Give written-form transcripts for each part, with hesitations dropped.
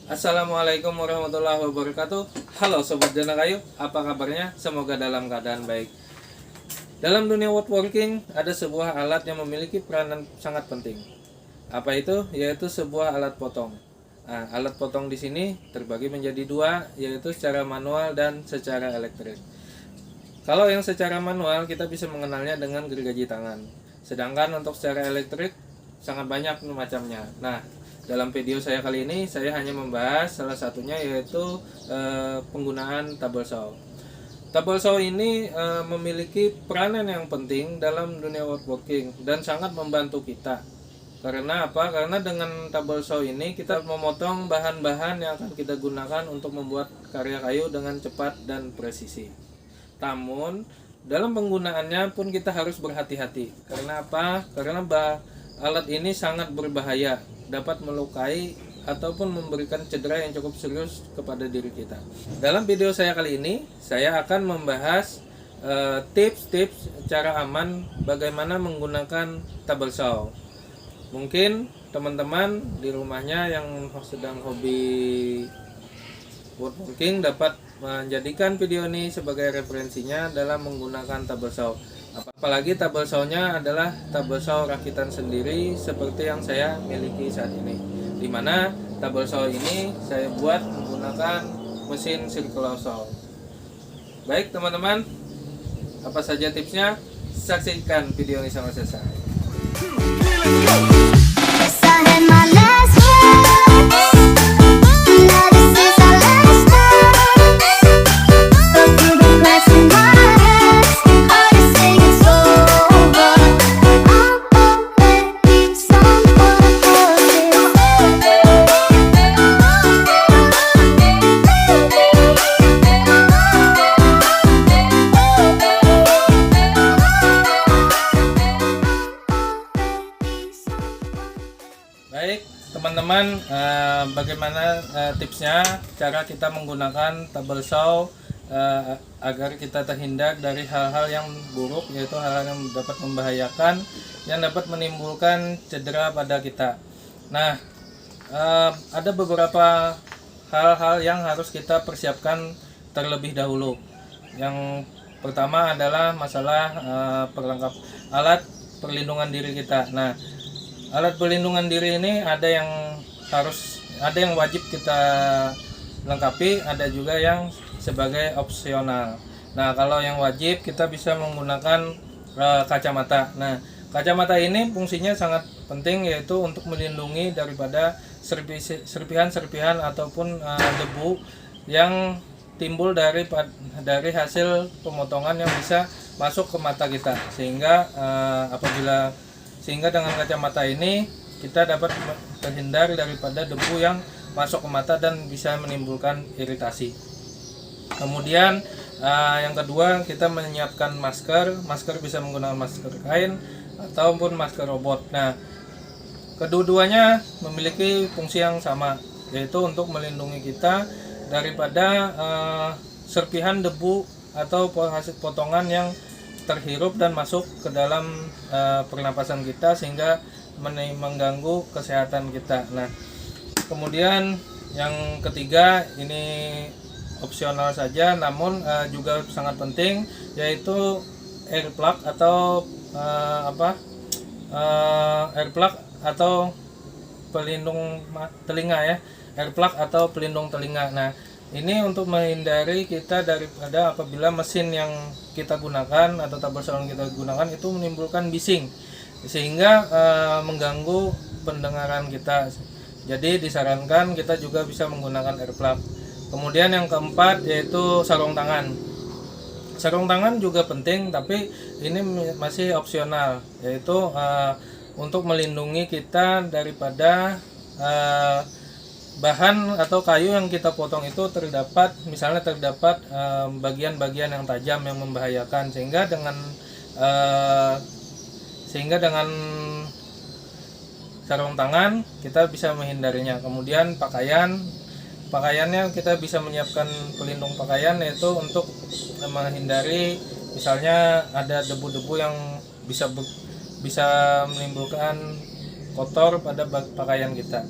Assalamualaikum warahmatullahi wabarakatuh. Halo Sobat Jana Kayu, apa kabarnya? Semoga dalam keadaan baik. Dalam dunia woodworking, ada sebuah alat yang memiliki peranan sangat penting. Apa itu? Yaitu sebuah alat potong. Nah, alat potong di sini terbagi menjadi dua, yaitu secara manual dan secara elektrik. Kalau yang secara manual, kita bisa mengenalnya dengan gergaji tangan. Sedangkan untuk secara elektrik, sangat banyak macamnya. Nah, dalam video saya kali ini, saya hanya membahas salah satunya, yaitu penggunaan table saw. Table saw ini memiliki peranan yang penting dalam dunia woodworking dan sangat membantu kita. Karena apa? Karena dengan table saw ini kita memotong bahan-bahan yang akan kita gunakan untuk membuat karya kayu dengan cepat dan presisi. Namun dalam penggunaannya pun kita harus berhati-hati. Karena apa? Karena alat ini sangat berbahaya, dapat melukai ataupun memberikan cedera yang cukup serius kepada diri kita. Dalam video saya kali ini, saya akan membahas tips-tips cara aman bagaimana menggunakan table saw. Mungkin teman-teman di rumahnya yang sedang hobi woodworking dapat menjadikan video ini sebagai referensinya dalam menggunakan table saw. Apalagi table saw-nya adalah table saw rakitan sendiri seperti yang saya miliki saat ini. Dimana table saw ini saya buat menggunakan mesin circular saw. Baik teman-teman, apa saja tipsnya? Saksikan video ini sampai selesai. Baik teman-teman, bagaimana tipsnya cara kita menggunakan table saw agar kita terhindar dari hal-hal yang buruk, yaitu hal-hal yang dapat membahayakan, yang dapat menimbulkan cedera pada kita. Nah, ada beberapa hal-hal yang harus kita persiapkan terlebih dahulu. Yang pertama adalah masalah perlengkap alat perlindungan diri kita. Nah, alat pelindungan diri ini ada yang wajib kita lengkapi, ada juga yang sebagai opsional. Nah, kalau yang wajib kita bisa menggunakan kacamata. Nah, kacamata ini fungsinya sangat penting, yaitu untuk melindungi daripada serpihan-serpihan ataupun debu yang timbul dari hasil pemotongan yang bisa masuk ke mata kita, sehingga dengan kacamata ini kita dapat terhindar daripada debu yang masuk ke mata dan bisa menimbulkan iritasi. Kemudian yang kedua, kita menyiapkan masker. Masker bisa menggunakan masker kain ataupun masker robot. Nah, kedua-duanya memiliki fungsi yang sama, yaitu untuk melindungi kita daripada serpihan debu atau hasil potongan yang terhirup dan masuk ke dalam pernapasan kita, sehingga mengganggu kesehatan kita. Nah, kemudian yang ketiga, ini opsional saja namun juga sangat penting, yaitu air plug atau air plug atau pelindung telinga ya, air plug atau pelindung telinga. Nah, ini untuk menghindari kita daripada apabila mesin yang kita gunakan atau table saw yang kita gunakan itu menimbulkan bising, sehingga mengganggu pendengaran kita. Jadi disarankan kita juga bisa menggunakan air plug. Kemudian yang keempat, yaitu sarung tangan. Sarung tangan juga penting, tapi ini masih opsional, yaitu untuk melindungi kita daripada bahan atau kayu yang kita potong itu terdapat bagian-bagian yang tajam yang membahayakan, sehingga dengan sarung tangan kita bisa menghindarinya. Kemudian pakaiannya kita bisa menyiapkan pelindung pakaian, yaitu untuk menghindari misalnya ada debu-debu yang bisa menimbulkan kotor pada pakaian kita.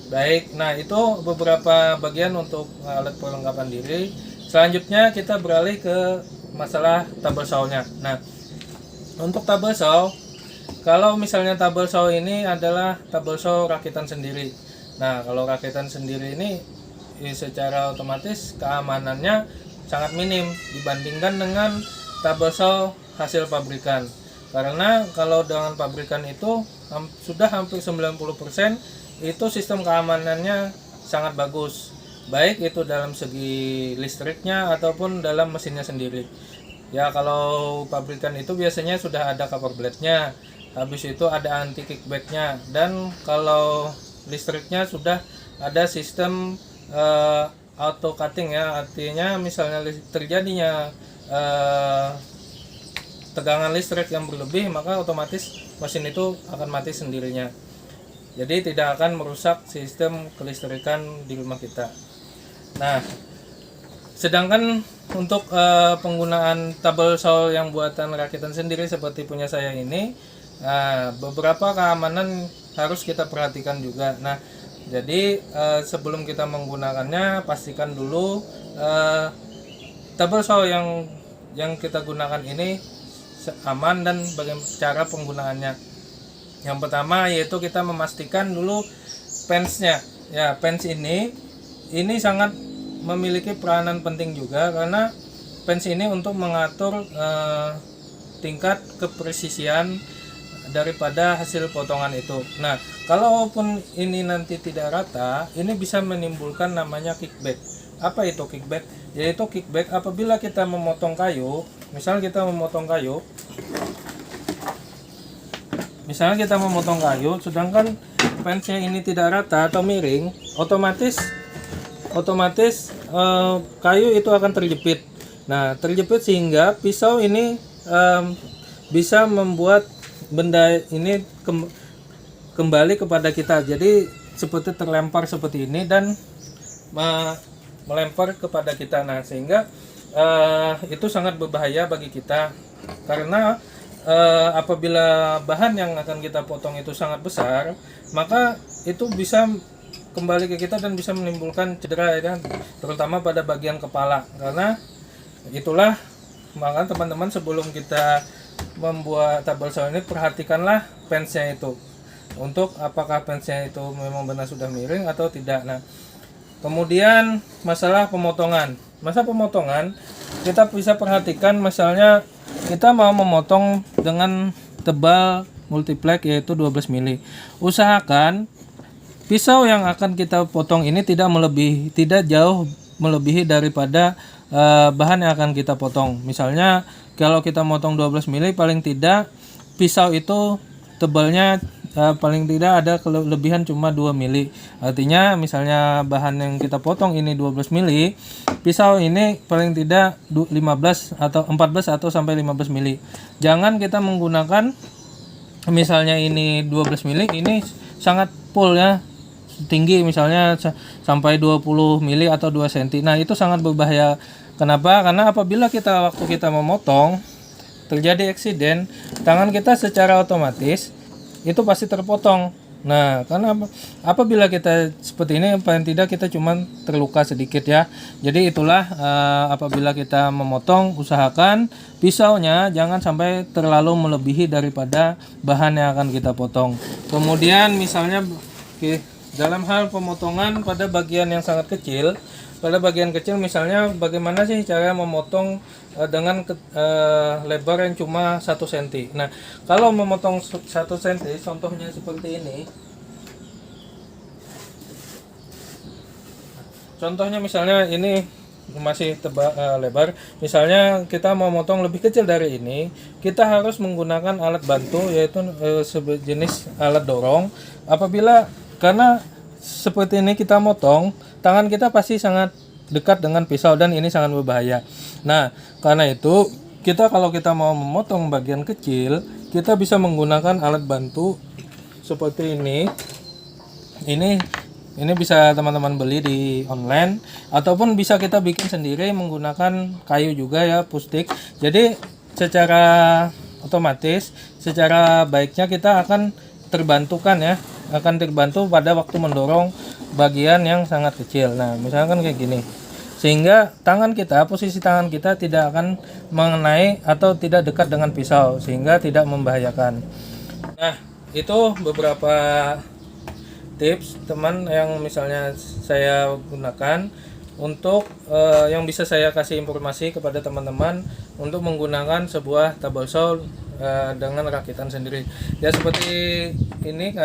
Baik, nah itu beberapa bagian untuk alat perlengkapan diri. Selanjutnya kita beralih ke masalah tabel saw-nya. Nah, untuk tabel saw, kalau misalnya tabel saw ini adalah tabel saw rakitan sendiri. Nah, kalau rakitan sendiri ini secara otomatis keamanannya sangat minim dibandingkan dengan tabel saw hasil pabrikan. Karena kalau dengan pabrikan itu sudah hampir 90% itu sistem keamanannya sangat bagus, baik itu dalam segi listriknya ataupun dalam mesinnya sendiri. Ya, kalau pabrikan itu biasanya sudah ada cover blade-nya, habis itu ada anti kickback-nya, dan kalau listriknya sudah ada sistem auto cutting ya, artinya misalnya terjadinya tegangan listrik yang berlebih, maka otomatis mesin itu akan mati sendirinya. Jadi tidak akan merusak sistem kelistrikan di rumah kita. Nah, sedangkan untuk penggunaan tabel saw yang buatan rakitan sendiri seperti punya saya ini, beberapa keamanan harus kita perhatikan juga. Nah, jadi sebelum kita menggunakannya, pastikan dulu tabel saw yang kita gunakan ini aman dan bagaimana cara penggunaannya. Yang pertama yaitu kita memastikan dulu pensnya. Ya, pens ini sangat memiliki peranan penting juga, karena pens ini untuk mengatur tingkat kepresisian daripada hasil potongan itu. Nah, kalaupun ini nanti tidak rata, ini bisa menimbulkan namanya kickback. Apa itu kickback? Yaitu kickback apabila kita memotong kayu, misalnya kita memotong kayu, sedangkan pensnya ini tidak rata atau miring, otomatis kayu itu akan terjepit. Nah, terjepit sehingga pisau ini bisa membuat benda ini kembali kepada kita. Jadi seperti terlempar seperti ini dan melempar kepada kita. Nah, sehingga itu sangat berbahaya bagi kita, karena apabila bahan yang akan kita potong itu sangat besar, maka itu bisa kembali ke kita dan bisa menimbulkan cedera, ya kan? Terutama pada bagian kepala. Karena itulah, maka teman-teman sebelum kita membuat tabel saw ini, perhatikanlah pensnya itu, untuk apakah pensnya itu memang benar sudah miring atau tidak. Nah, kemudian masalah pemotongan. Kita bisa perhatikan, misalnya kita mau memotong dengan tebal multiplex yaitu 12 mili. Usahakan pisau yang akan kita potong ini tidak jauh melebihi daripada bahan yang akan kita potong. Misalnya kalau kita motong 12 mili, paling tidak pisau itu tebalnya paling tidak ada kelebihan cuma 2 mili. Artinya misalnya bahan yang kita potong ini 12 mili, pisau ini paling tidak 15 atau 14 atau sampai 15 mili. Jangan kita menggunakan, misalnya ini 12 mili, ini sangat full ya, tinggi misalnya sampai 20 mili atau 2 cm. Nah, itu sangat berbahaya. Kenapa? Karena apabila waktu kita memotong terjadi eksiden, tangan kita secara otomatis itu pasti terpotong. Nah, karena apabila kita seperti ini, paling tidak kita cuma terluka sedikit ya. Jadi itulah apabila kita memotong, usahakan pisaunya jangan sampai terlalu melebihi daripada bahan yang akan kita potong. Kemudian misalnya dalam hal pemotongan pada bagian yang sangat kecil, misalnya bagaimana sih cara memotong dengan lebar yang cuma 1 cm. Nah, kalau memotong 1 cm, contohnya seperti ini. Contohnya misalnya ini masih lebar. Misalnya kita mau motong lebih kecil dari ini, kita harus menggunakan alat bantu, yaitu sejenis alat dorong. Karena seperti ini kita motong, tangan kita pasti sangat dekat dengan pisau dan ini sangat berbahaya. Nah, karena itu kalau kita mau memotong bagian kecil, kita bisa menggunakan alat bantu seperti ini. Ini bisa teman-teman beli di online, ataupun bisa kita bikin sendiri menggunakan kayu juga ya, pustik. Jadi secara otomatis, secara baiknya kita akan terbantukan ya akan terbantu pada waktu mendorong bagian yang sangat kecil. Nah, misalkan kayak gini. Sehingga posisi tangan kita tidak akan mengenai atau tidak dekat dengan pisau sehingga tidak membahayakan. Nah, itu beberapa tips teman yang misalnya saya gunakan untuk yang bisa saya kasih informasi kepada teman-teman untuk menggunakan sebuah tabel saw dengan rakitan sendiri. Ya seperti ini,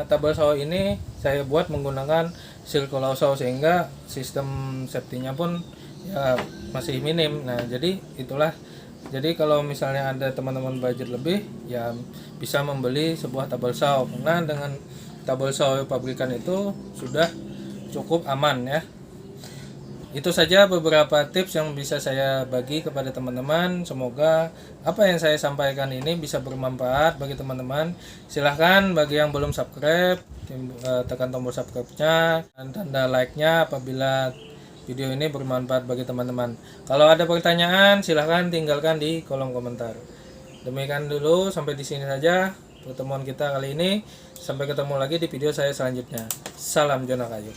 tabel saw ini saya buat menggunakan circular saw sehingga sistem safety-nya pun ya masih minim. Nah, jadi itulah. Jadi kalau misalnya ada teman-teman budget lebih, ya bisa membeli sebuah tabel saw. Nah, dengan tabel saw pabrikan itu sudah cukup aman ya. Itu saja beberapa tips yang bisa saya bagi kepada teman-teman. Semoga apa yang saya sampaikan ini bisa bermanfaat bagi teman-teman. Silahkan bagi yang belum subscribe, tekan tombol subscribe-nya dan tanda like-nya apabila video ini bermanfaat bagi teman-teman. Kalau ada pertanyaan silahkan tinggalkan di kolom komentar. Demikian dulu, sampai di sini saja pertemuan kita kali ini. Sampai ketemu lagi di video saya selanjutnya. Salam Zona Kayu.